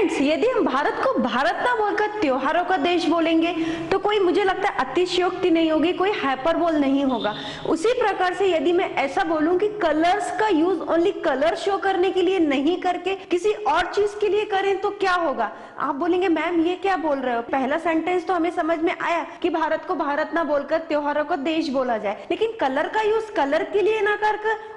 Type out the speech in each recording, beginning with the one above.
Friends, यदि हम भारत को भारत ना बोलकर त्योहारों का देश बोलेंगे तो कोई, मुझे लगता है, अतिशयोक्ति नहीं होगी, कोई हाइपरबोल नहीं होगा। उसी प्रकार से यदि मैं ऐसा बोलूं कि कलर्स का यूज ओनली कलर शो करने के लिए नहीं करके किसी और चीज के लिए करें तो क्या होगा? आप बोलेंगे मैम ये क्या बोल रहे हो, पहला सेंटेंस तो हमें समझ में आया कि भारत को भारत ना बोलकर त्योहारों का देश बोला जाए, लेकिन कलर का यूज कलर के लिए ना कर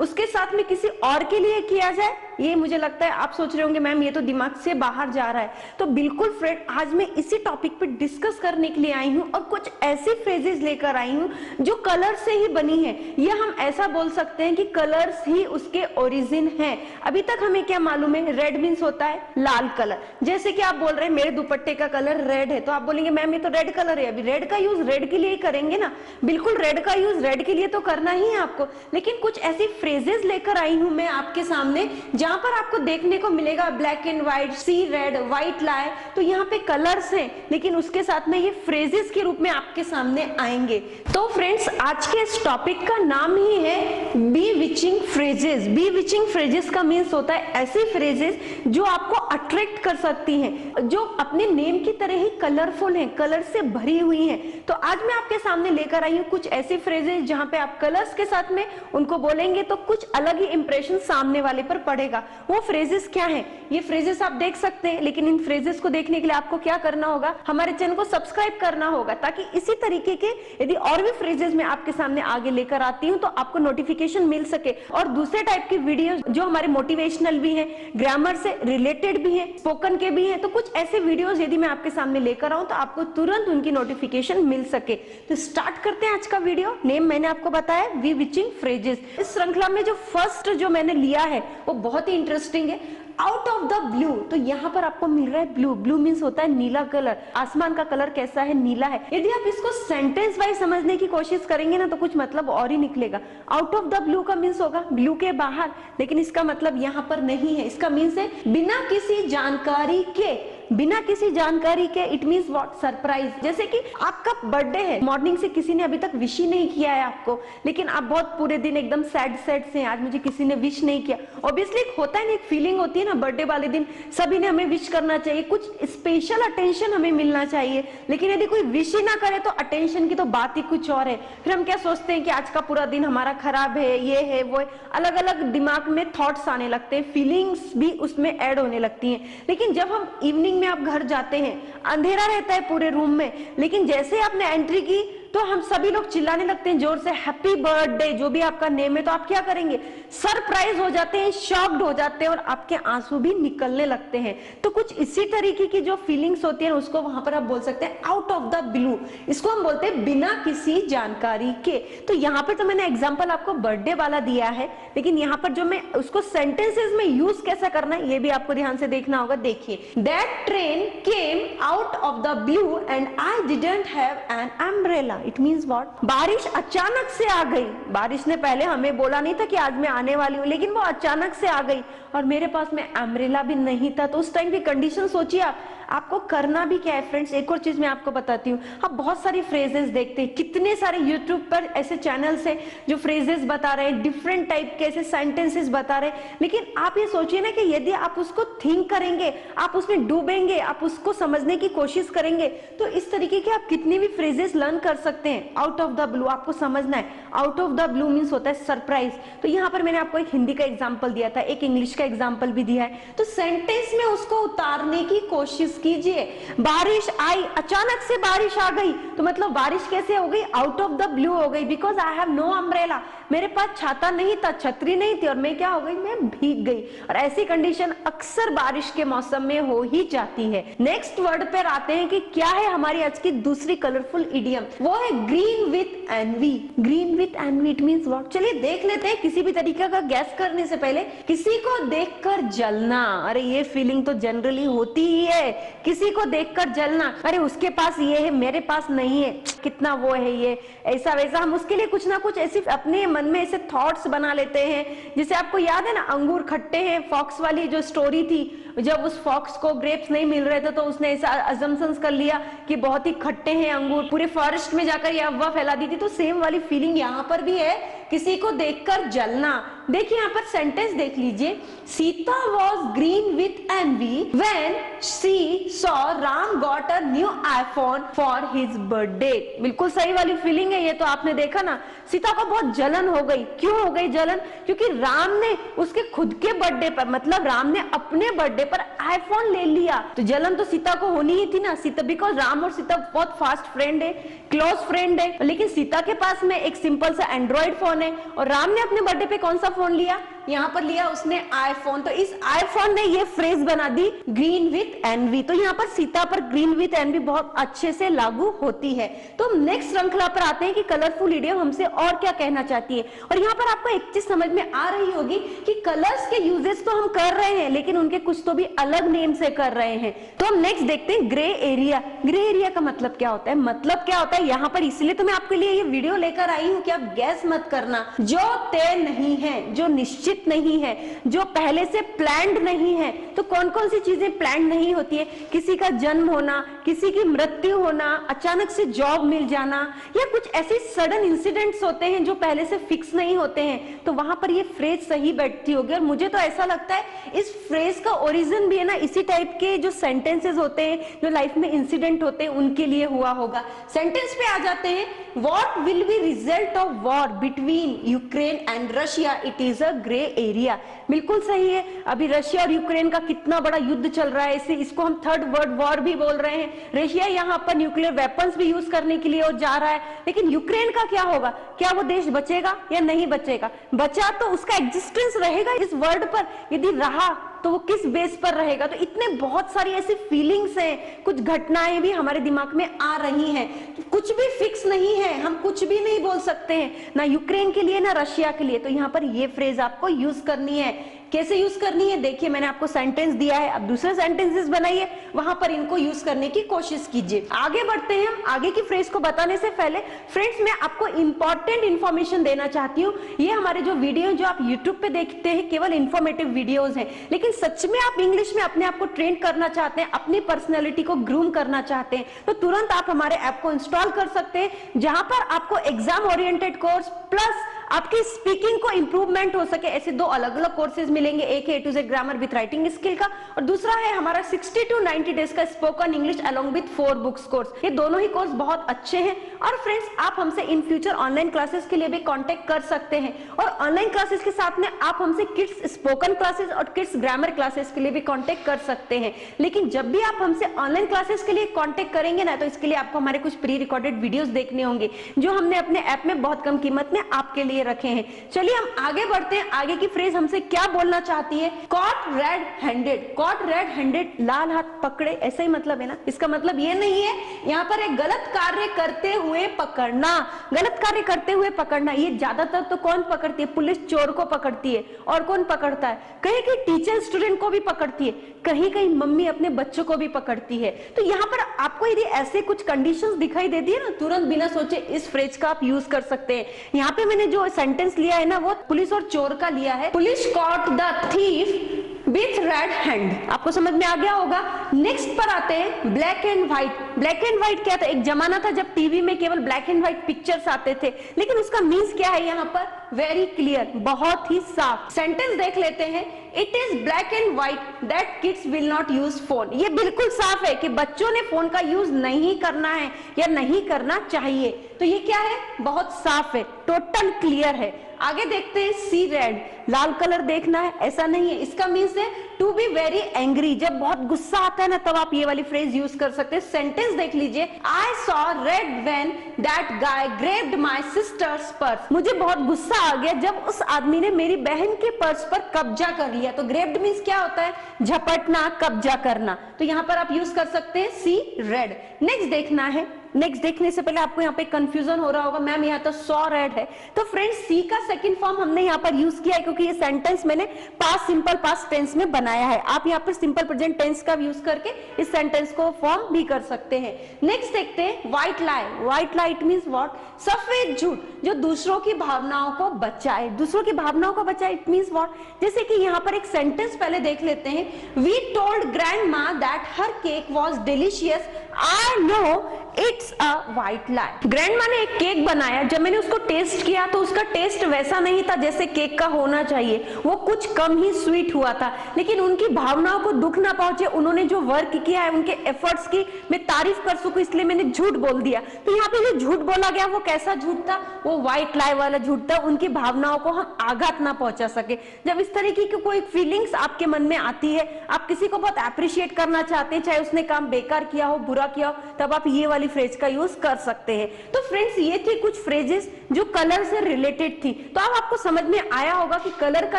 उसके साथ में किसी और के लिए किया जाए, ये मुझे लगता है आप सोच रहे होंगे मैम ये तो दिमाग से बाहर जा रहा है। तो बिल्कुल फ्रेंड, आज मैं इसी टॉपिक पे डिस्कस करने के लिए आई हूँ और कुछ ऐसी फ्रेजेस लेकर आई हूँ जो कलर से ही बनी है। ये हम ऐसा बोल सकते हैं कि कलर्स ही उसके ओरिजिन है। अभी तक हमें क्या मालूम है, रेड मीन्स होता है लाल कलर। जैसे कि आप बोल रहे हैं मेरे दुपट्टे का कलर रेड है, तो आप बोलेंगे मैम ये तो रेड कलर है, अभी रेड का यूज रेड के लिए ही करेंगे ना। बिल्कुल रेड का यूज रेड के लिए तो करना ही है आपको, लेकिन कुछ ऐसी फ्रेजेस लेकर आई हूं मैं आपके सामने जहां पर आपको देखने को मिलेगा black and white, see red, white lie, तो यहाँ पे कलर्स हैं, लेकिन उसके साथ में ये फ्रेजेस के रूप में आपके सामने आएंगे। तो फ्रेंड्स, आज के इस टॉपिक का नाम ही है बी विचिंग फ्रेजेस। बी विचिंग फ्रेजेस का मीन्स होता है ऐसी फ्रेजेस जो आपको अट्रैक्ट कर सकती हैं, जो अपने नेम की तरह ही कलरफुल हैं, कलर से भरी हुई हैं। तो आज मैं आपके सामने लेकर आई हूँ कुछ ऐसी फ्रेजेस जहां पे आप कलर्स के साथ में उनको बोलेंगे तो कुछ अलग ही इंप्रेशन सामने वाले पर पड़ेगा। वो फ्रेजेस क्या हैं? ये फ्रेजेस आप देख सकते हैं, लेकिन इन फ्रेजेस को देखने के लिए आपको क्या करना होगा, हमारे चैनल को सब्सक्राइब करना होगा, ताकि इसी तरीके के यदि और भी फ्रेजेस मैं आपके सामने आगे लेकर आती हूँ तो आपको नोटिफिकेशन मिल सके। और दूसरे टाइप की वीडियो जो हमारे मोटिवेशनल भी है, ग्रामर से रिलेटेड भी है, स्पोकन के भी है, तो कुछ ऐसे वीडियोस यदि मैं आपके सामने लेकर आऊं तो आपको तुरंत उनकी नोटिफिकेशन मिल सके। तो स्टार्ट करते हैं आज का वीडियो। नेम मैंने आपको बताया वी विचिंग फ्रेजेस। इस श्रृंखला में जो फर्स्ट जो मैंने लिया है वो बहुत ही इंटरेस्टिंग है, आउट ऑफ द ब्लू। तो यहाँ पर आपको मिल रहा है ब्लू। ब्लू मीन्स होता है नीला कलर, आसमान का कलर कैसा है, नीला है। यदि आप इसको सेंटेंस वाइज समझने की कोशिश करेंगे ना तो कुछ मतलब और ही निकलेगा। आउट ऑफ द ब्लू का मीन्स होगा ब्लू के बाहर, लेकिन इसका मतलब यहाँ पर नहीं है। इसका मीन्स है बिना किसी जानकारी के, बिना किसी जानकारी के। It means what, surprise. जैसे कि आपका बर्थडे है, मॉर्निंग से किसी ने अभी तक विश ही नहीं किया है आपको, लेकिन आप बहुत पूरे दिन एकदम सैड सैड से, आज मुझे किसी ने विश नहीं किया। ऑब्वियसली होता है ना, एक फीलिंग होती है ना, बर्थडे वाले दिन सभी ने हमें विश करना चाहिए, कुछ स्पेशल अटेंशन हमें मिलना चाहिए। लेकिन यदि कोई विश ही ना करे तो अटेंशन की तो बात ही कुछ और है। फिर हम क्या सोचते हैं कि आज का पूरा दिन हमारा खराब है, ये है वो है, अलग अलग दिमाग में थॉट्स आने लगते हैं, फीलिंग्स भी उसमें ऐड होने लगती हैं। लेकिन जब हम इवनिंग में आप घर जाते हैं, अंधेरा रहता है पूरे रूम में, लेकिन जैसे आपने एंट्री की तो हम सभी लोग चिल्लाने लगते हैं जोर से, हैप्पी बर्थडे, जो भी आपका नेम है। तो आप क्या करेंगे, सरप्राइज हो जाते हैं, शॉक्ड हो जाते हैं और आपके आंसू भी निकलने लगते हैं। तो कुछ इसी तरीके की जो फीलिंग्स होती है उसको वहां पर आप बोल सकते हैं आउट ऑफ द ब्लू। इसको हम बोलते हैं बिना किसी जानकारी के। तो यहाँ पर तो मैंने एग्जाम्पल आपको बर्थडे वाला दिया है, लेकिन यहाँ पर जो मैं उसको सेंटेंसेस में यूज कैसा करना है ये भी आपको ध्यान से देखना होगा। देखिए, that train came out of the blue and I didn't have an umbrella. It means what, बारिश अचानक से आ गई। बारिश ने पहले हमें बोला नहीं था कि आज मैं आने वाली हूँ, लेकिन वो अचानक से आ गई और मेरे पास में अम्ब्रेला भी नहीं था। तो उस टाइम की कंडीशन सोचिए आपको करना भी क्या है। फ्रेंड्स, एक और चीज मैं आपको बताती हूँ, आप बहुत सारी फ्रेजेस देखते हैं, कितने सारे यूट्यूब पर ऐसे चैनल्स हैं जो फ्रेजेस बता रहे हैं, डिफरेंट टाइप के ऐसे सेंटेंसेस बता रहे हैं। लेकिन आप ये सोचिए ना कि यदि आप उसको थिंक करेंगे, आप उसमें डूबेंगे, आप उसको समझने की कोशिश करेंगे, तो इस तरीके के आप कितनी भी फ्रेजेस लर्न कर सकते हैं। आउट ऑफ द ब्लू आपको समझना है। Out of the blue means होता है सरप्राइज। तो यहाँ पर मैंने आपको एक हिंदी का एग्जाम्पल दिया था, एक इंग्लिश का एग्जाम्पल भी दिया है। तो सेंटेंस में उसको उतारने की कोशिश कीजिए। बारिश आई, अचानक से बारिश आ गई, तो मतलब बारिश कैसे हो गई, आउट ऑफ द ब्लू हो गई, because I have no umbrella. मेरे पास छाता नहीं था, छतरी नहीं थी और मैं क्या हो गई, मैं भीग गई। और ऐसी कंडीशन अक्सर बारिश के मौसम में हो ही जाती है। नेक्स्ट वर्ड पर आते हैं कि क्या है हमारी आज की दूसरी कलरफुल इडियम, वो है green with envy. Green with envy it means what, चलिए देख लेते हैं। किसी भी तरीके का गैस करने से पहले, किसी को देखकर जलना, अरे ये फीलिंग तो जनरली होती ही है, किसी को देखकर जलना, अरे उसके पास ये है मेरे पास नहीं है, कितना वो है ये, ऐसा वैसा। हम उसके लिए कुछ ना कुछ ऐसी अपने मन में ऐसे थॉट्स बना लेते हैं। जैसे आपको याद है ना, अंगूर खट्टे हैं, फॉक्स वाली जो स्टोरी थी, जब उस फॉक्स को ग्रेप्स नहीं मिल रहे थे तो उसने ऐसा अजम्पशंस कर लिया कि बहुत ही खट्टे हैं अंगूर, पूरे फॉरेस्ट में जाकर ये अफवाह फैला दी थी। तो सेम वाली फीलिंग यहाँ पर भी है किसी को देखकर जलना। देखिए यहाँ पर सेंटेंस देख लीजिए, Sita was green with envy when she saw Ram got a new iPhone for his birthday. बिल्कुल सही वाली फीलिंग है ये तो, आपने देखा ना, सीता को बहुत जलन हो गई। क्यों हो गई जलन? क्योंकि राम ने उसके खुद के बर्थडे पर, मतलब राम ने अपने बर्थडे पर आईफोन ले लिया, तो जलन तो सीता को होनी ही थी ना। सीता, बिकॉज राम और सीता बहुत फास्ट फ्रेंड है, क्लोज फ्रेंड है, लेकिन सीता के पास में एक सिंपल सा एंड्रॉइड फोन है और राम ने अपने बर्थडे पे कौन सा फोन लिया? यहाँ पर लिया उसने आईफोन। तो इस आईफोन ने ये फ्रेज बना दी ग्रीन विथ एनवी। तो यहाँ पर सीता पर ग्रीन विथ एनवी बहुत अच्छे से लागू होती है। तो हम नेक्स्ट श्रृंखला पर आते हैं कि कलरफुल इडियम हमसे और क्या कहना चाहती है। और यहाँ पर आपको एक चीज समझ में आ रही होगी कि कलर्स के यूजेस तो हम कर रहे हैं, लेकिन उनके कुछ तो भी अलग नेम से कर रहे हैं। तो हम नेक्स्ट देखते हैं ग्रे एरिया। ग्रे एरिया का मतलब क्या होता है? मतलब क्या होता है यहाँ पर, इसलिए तो मैं आपके लिए ये वीडियो लेकर आई हूँ कि आप गैस मत करना। जो तय नहीं है, जो निश्चित नहीं है, जो पहले से प्लान्ड नहीं है। तो कौन कौन सी चीजें प्लान्ड नहीं होती है? किसी का जन्म होना, किसी की मृत्यु होना, अचानक से जॉब मिल जाना, या कुछ ऐसे सडन इंसिडेंट्स होते हैं जो पहले से फिक्स नहीं होते हैं। तो वहां पर ये फ्रेज सही बैठती होगी। और मुझे तो ऐसा लगता है इस फ्रेज का ओरिजिन भी है ना इसी टाइप के जो सेंटेंसेस होते हैं, जो लाइफ में इंसिडेंट होते हैं, उनके लिए हुआ होगा। सेंटेंस पे आ जाते हैं। What will be result of war between Ukraine and Russia? It is a grey area. बिल्कुल सही है। अभी रशिया और यूक्रेन का कितना बड़ा युद्ध चल रहा है, इसको हम थर्ड वर्ल्ड वॉर भी बोल रहे हैं। रशिया यहाँ पर न्यूक्लियर वेपन्स भी यूज करने के लिए जा रहा है, लेकिन यूक्रेन का क्या होगा? क्या वो देश बचेगा या नहीं बचेगा? बचा तो उसका एग्जिस्टेंस रहेगा इस वर्ल्ड पर, यदि रहा तो वो किस बेस पर रहेगा? तो इतने बहुत सारी ऐसी फीलिंग्स हैं, कुछ घटनाएं भी हमारे दिमाग में आ रही हैं। कुछ भी फिक्स नहीं है, हम कुछ भी नहीं बोल सकते हैं, ना यूक्रेन के लिए ना रशिया के लिए। तो यहाँ पर ये फ्रेज आपको यूज करनी है। कैसे यूज करनी है? देखिए मैंने आपको सेंटेंस दिया है, अब दूसरे सेंटेंसेस बनाइए, वहां पर इनको यूज करने की कोशिश कीजिए। आगे बढ़ते हैं हम। आगे की फ्रेज को बताने से पहले फ्रेंड्स मैं आपको इंपॉर्टेंट इंफॉर्मेशन देना चाहती हूँ। ये हमारे जो वीडियो जो आप यूट्यूब पे देखते हैं केवल इंफॉर्मेटिव वीडियोज हैं, लेकिन सच में आप इंग्लिश में अपने आप को ट्रेन करना चाहते हैं, अपनी पर्सनैलिटी को ग्रूम करना चाहते हैं, तो तुरंत आप हमारे ऐप को इंस्टॉल कर सकते हैं, जहां पर आपको एग्जाम ओरिएंटेड कोर्स प्लस आपकी स्पीकिंग को इंप्रूवमेंट हो सके, ऐसे दो अलग अलग कोर्सेज मिलेंगे। एक है A to Z grammar with writing skill का, और दूसरा है हमारा 60 to 90 डेज का spoken English along with 4 books course. ये दोनों ही कोर्स बहुत अच्छे हैं। और फ्रेंड्स आप हमसे इन फ्यूचर ऑनलाइन क्लासेस के लिए भी कांटेक्ट कर सकते हैं, और ऑनलाइन क्लासेस के साथ में आप हमसे किड्स स्पोकन क्लासेस और किड्स ग्रामर क्लासेस के लिए भी कांटेक्ट कर सकते हैं। लेकिन जब भी आप हमसे ऑनलाइन क्लासेस के लिए कांटेक्ट करेंगे ना, तो इसके लिए आपको हमारे कुछ प्री रिकॉर्डेड वीडियोस देखने होंगे, जो हमने अपने ऐप में बहुत कम कीमत में आपके लिए रखे हैं। चलिए हम आगे बढ़ते हैं। आगे की फ्रेज हमसे क्या बोलना चाहती है? Caught red handed. Caught red handed, लाल हाथ पकड़े, ऐसा ही मतलब है ना। इसका मतलब ये नहीं है यहाँ पर एक गलत कार्य करते हुए पकड़ना। गलत कार्य करते हुए पकड़ना, ये ज्यादातर तो कौन पकड़ती है? पुलिस चोर को पकड़ती है। और कौन पकड़ता है? कहीं कहीं टीचर स्टूडेंट को भी पकड़ती है, कहीं कहीं मम्मी अपने बच्चों को भी पकड़ती है। तो यहाँ पर आपको यदि ऐसे कुछ कंडीशंस दिखाई देती है ना, तुरंत बिना सोचे इस फ्रेज का आप यूज कर सकते हैं। यहाँ पे मैंने जो सेंटेंस लिया है ना, वो पुलिस और चोर का लिया है। Police caught the thief with red hand. आपको समझ में आ गया होगा। नेक्स्ट पर आते हैं black and white. Black and white क्या था? एक जमाना था जब टीवी में केवल ब्लैक एंड व्हाइट पिक्चर्स आते थे, लेकिन उसका मीन्स क्या है यहाँ पर? वेरी क्लियर, बहुत ही साफ। सेंटेंस देख लेते हैं। It is black and white that kids will not use phone. ये बिल्कुल साफ है कि बच्चों ने फोन का यूज नहीं करना है या नहीं करना चाहिए। तो ये क्या है? बहुत साफ है, टोटल क्लियर है। आगे देखते हैं सी रेड, लाल कलर देखना है, ऐसा नहीं है। इसका मीन्स है टू बी वेरी एंग्री। जब बहुत गुस्सा आता है ना, तब आप ये वाली फ्रेज यूज कर सकते हैं। सेंटेंस देख लीजिए। I saw red when that guy grabbed my sister's purse. मुझे बहुत गुस्सा आ गया जब उस आदमी ने मेरी बहन के पर्स पर कब्जा कर लिया। तो ग्रेब्ड मीन्स क्या होता है? झपटना, कब्जा करना। तो यहाँ पर आप यूज कर सकते हैं सी रेड। नेक्स्ट देखना है। नेक्स्ट देखने से पहले आपको यहाँ पे कंफ्यूजन हो रहा होगा, मैम यहाँ तो सॉ रेड है। तो फ्रेंड्स सी का सेकंड फॉर्म हमने यहाँ पर यूज किया है, क्योंकि ये सेंटेंस मैंने पास्ट सिंपल पास्ट टेंस में बनाया है। आप यहाँ पर सिंपल प्रेजेंट टेंस का यूज करके इस सेंटेंस को फॉर्म भी कर सकते हैं। नेक्स्ट देखते हैं white lie. White lie it means what? सफेद झूठ, जो दूसरों की भावनाओं को बचाए। दूसरों की भावनाओं को बचाए इट मीन्स व्हाट? जैसे कि यहाँ पर एक सेंटेंस पहले देख लेते हैं। We told grandma that her cake was delicious. I know it's a white lie. Grandma ने एक केक बनाया, जब मैंने उसको टेस्ट किया तो उसका टेस्ट वैसा नहीं था जैसे केक का होना चाहिए, वो कुछ कम ही स्वीट हुआ था। लेकिन उनकी भावनाओं को दुख ना पहुंचे, उन्होंने जो वर्क किया है, उनके एफर्ट्स की मैं तारीफ कर सकूं, इसलिए मैंने झूठ बोल दिया। तो यहाँ पे जो झूठ बोला गया वो कैसा झूठ था? वो व्हाइट लाई वाला झूठ था, उनकी भावनाओं को हम आघात ना पहुंचा सके। जब इस तरीके की कोई फीलिंग्स आपके मन में आती है, आप किसी को बहुत अप्रिशिएट करना चाहते हैं, चाहे उसने काम बेकार किया हो, बुरा किया हो, तब आप ये वाली फ्रेज का यूज कर सकते हैं। तो फ्रेंड्स, ये थी कुछ फ्रेजेस जो कलर से रिलेटेड थी। तो अब आपको समझ में आया होगा कि कलर का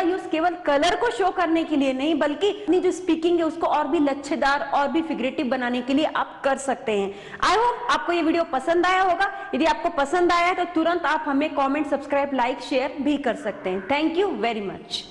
यूज केवल कलर को शो करने के लिए नहीं, बल्कि अपनी जो स्पीकिंग है उसको और भी लच्छेदार और भी फिगरेटिव बनाने के लिए आप कर सकते हैं। आई होप आपको ये वीडियो पसंद आया होगा। यदि आपको पसंद आया है तो तुरंत आप हमें कमेंट, सब्सक्राइब, लाइक, शेयर भी कर सकते हैं। Thank you very much.